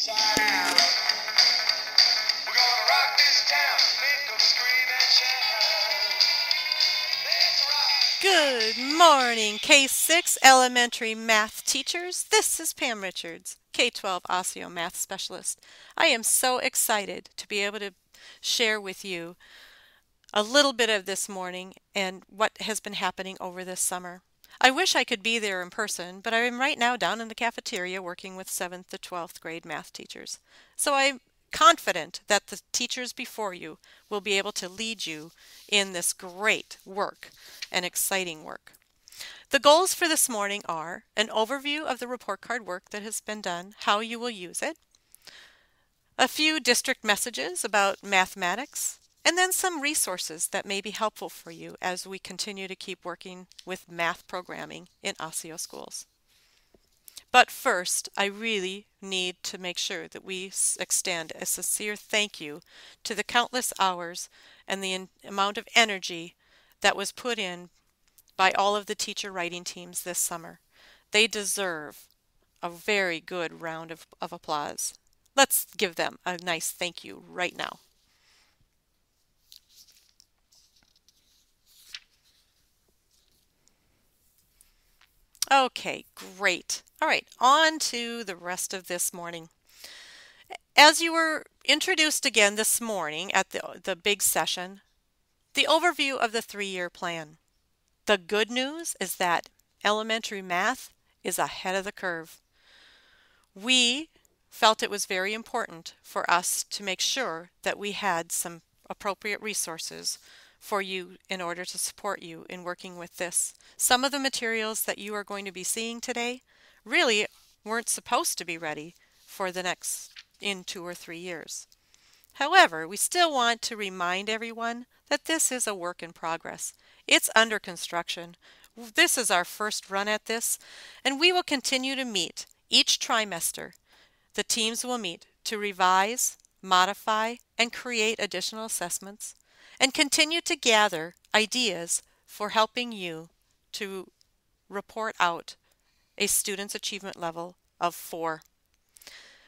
inside out. We're gonna rock this town, make 'em scream and shout. Let's rock. Good morning, K-6 elementary math teachers. This is Pam Richards, K-12 Osseo math specialist. I am so excited to be able to share with you a little bit of this morning and what has been happening over this summer. I wish I could be there in person, but I am right now down in the cafeteria working with 7th to 12th grade math teachers. So I'm confident that the teachers before you will be able to lead you in this great work and exciting work. The goals for this morning are an overview of the report card work that has been done, how you will use it, a few district messages about mathematics, and then some resources that may be helpful for you as we continue to keep working with math programming in Osseo schools. But first, I really need to make sure that we extend a sincere thank you to the countless hours and the amount of energy that was put in by all of the teacher writing teams this summer. They deserve a very good round of applause. Let's give them a nice thank you right now. Okay, great. All right, on to the rest of this morning. As you were introduced again this morning at the big session, the overview of the 3-year plan. The good news is that elementary math is ahead of the curve. We felt it was very important for us to make sure that we had some appropriate resources for you in order to support you in working with this. Some of the materials that you are going to be seeing today really weren't supposed to be ready for the next in 2 or 3 years. However, we still want to remind everyone that this is a work in progress. It's under construction. This is our first run at this, and we will continue to meet each trimester. The teams will meet to revise, modify, and create additional assessments, and continue to gather ideas for helping you to report out a student's achievement level of 4.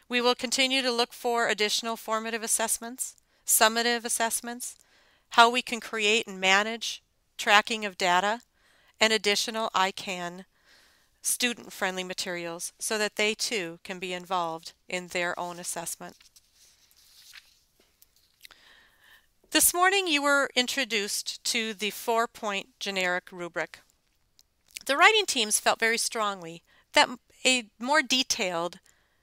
We will continue to look for additional formative assessments, summative assessments, how we can create and manage tracking of data, and additional ICANN student-friendly materials so that they too can be involved in their own assessment. This morning you were introduced to the 4-point generic rubric. The writing teams felt very strongly that a more detailed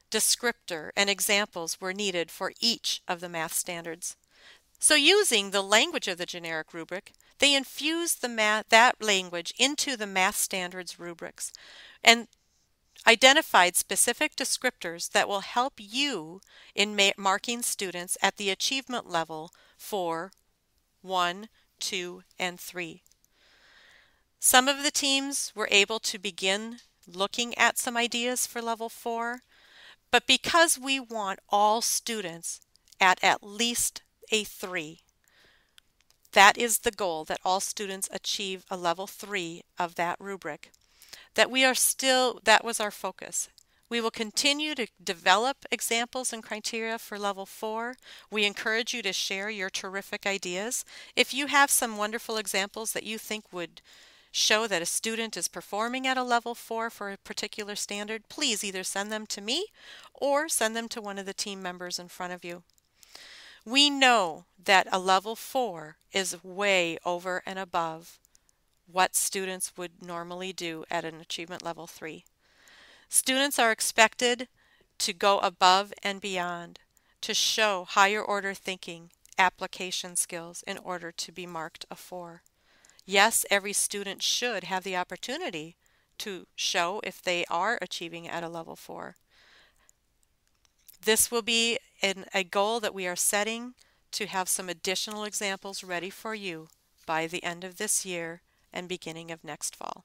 descriptor and examples were needed for each of the math standards. So using the language of the generic rubric, they infused that language into the math standards rubrics and identified specific descriptors that will help you in marking students at the achievement level for 1, 2, and 3. Some of the teams were able to begin looking at some ideas for level 4, but because we want all students at least a 3, that is the goal, that all students achieve a level 3 of that rubric. That was our focus. We will continue to develop examples and criteria for level 4. We encourage you to share your terrific ideas. If you have some wonderful examples that you think would show that a student is performing at a level 4 for a particular standard, please either send them to me or send them to one of the team members in front of you. We know that a level 4 is way over and above what students would normally do at an achievement level 3. Students are expected to go above and beyond to show higher order thinking, application skills in order to be marked a 4. Yes, every student should have the opportunity to show if they are achieving at a level 4. This will be a goal that we are setting to have some additional examples ready for you by the end of this year and beginning of next fall.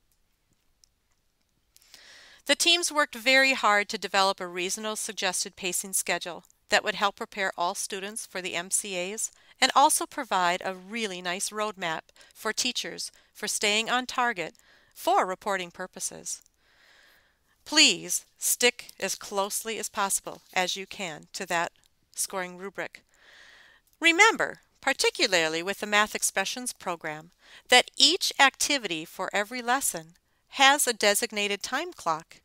The teams worked very hard to develop a reasonable suggested pacing schedule that would help prepare all students for the MCAs and also provide a really nice roadmap for teachers for staying on target for reporting purposes. Please stick as closely as possible as you can to that scoring rubric. Remember, particularly with the Math Expressions program, that each activity for every lesson has a designated time clock.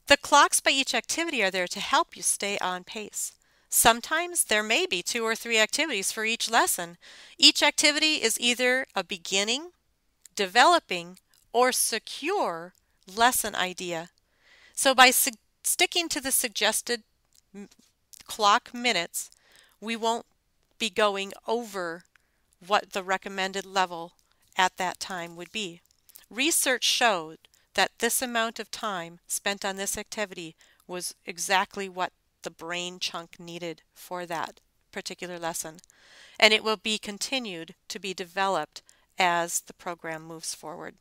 The clocks by each activity are there to help you stay on pace. Sometimes there may be 2 or 3 activities for each lesson. Each activity is either a beginning, developing, or secure lesson idea. So by sticking to the suggested clock minutes, we won't be going over what the recommended level at that time would be. Research showed that this amount of time spent on this activity was exactly what the brain chunk needed for that particular lesson, and it will be continued to be developed as the program moves forward.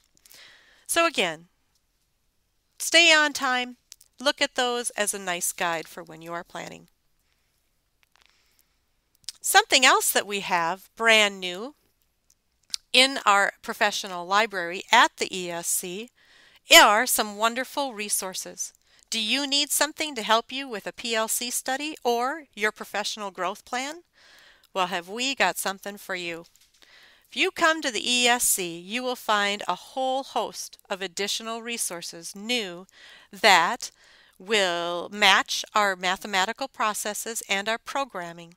So again, stay on time. Look at those as a nice guide for when you are planning. Something else that we have brand new in our professional library at the ESC are some wonderful resources. Do you need something to help you with a PLC study or your professional growth plan? Well, have we got something for you? If you come to the ESC, you will find a whole host of additional resources new that will match our mathematical processes and our programming.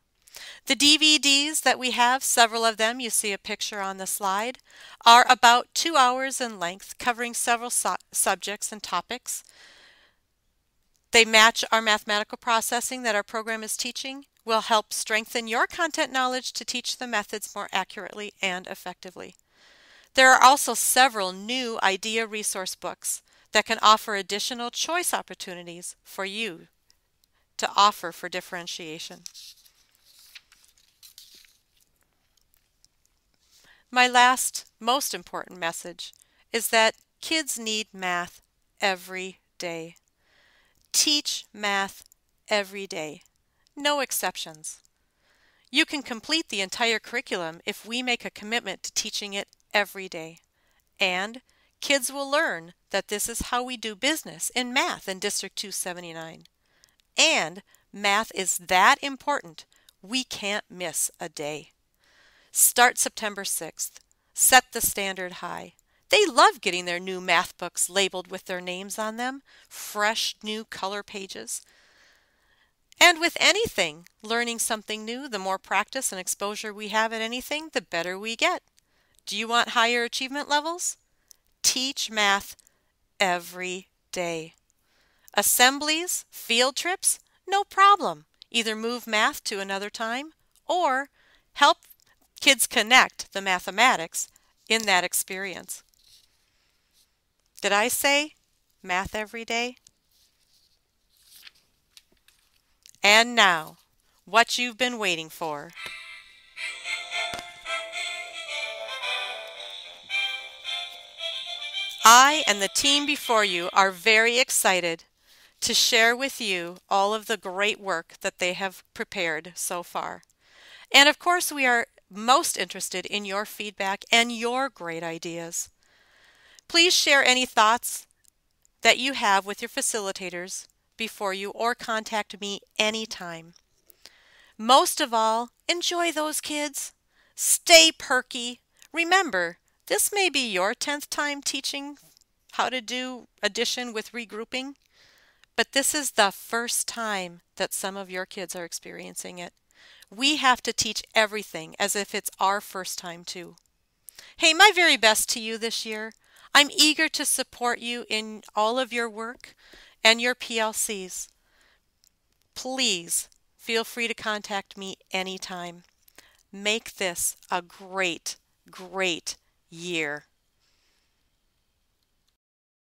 The DVDs that we have, several of them, you see a picture on the slide, are about 2 hours in length, covering several subjects and topics. They match our mathematical processing that our program is teaching, will help strengthen your content knowledge to teach the methods more accurately and effectively. There are also several new idea resource books that can offer additional choice opportunities for you to offer for differentiation. My last, most important message is that kids need math every day. Teach math every day. No exceptions. You can complete the entire curriculum if we make a commitment to teaching it every day. And kids will learn that this is how we do business in math in District 279. And math is that important, we can't miss a day. Start September 6th. Set the standard high. They love getting their new math books labeled with their names on them, fresh new color pages. And with anything, learning something new, the more practice and exposure we have at anything, the better we get. Do you want higher achievement levels? Teach math every day. Assemblies, field trips, no problem. Either move math to another time or help kids connect the mathematics in that experience. Did I say math every day? And now, what you've been waiting for. I and the team before you are very excited to share with you all of the great work that they have prepared so far. And of course, we are most interested in your feedback and your great ideas. Please share any thoughts that you have with your facilitators before you or contact me anytime. Most of all, enjoy those kids. Stay perky. Remember, this may be your 10th time teaching how to do addition with regrouping, but this is the first time that some of your kids are experiencing it. We have to teach everything as if it's our first time too. Hey, my very best to you this year. I'm eager to support you in all of your work and your PLCs. Please feel free to contact me anytime. Make this a great, great year.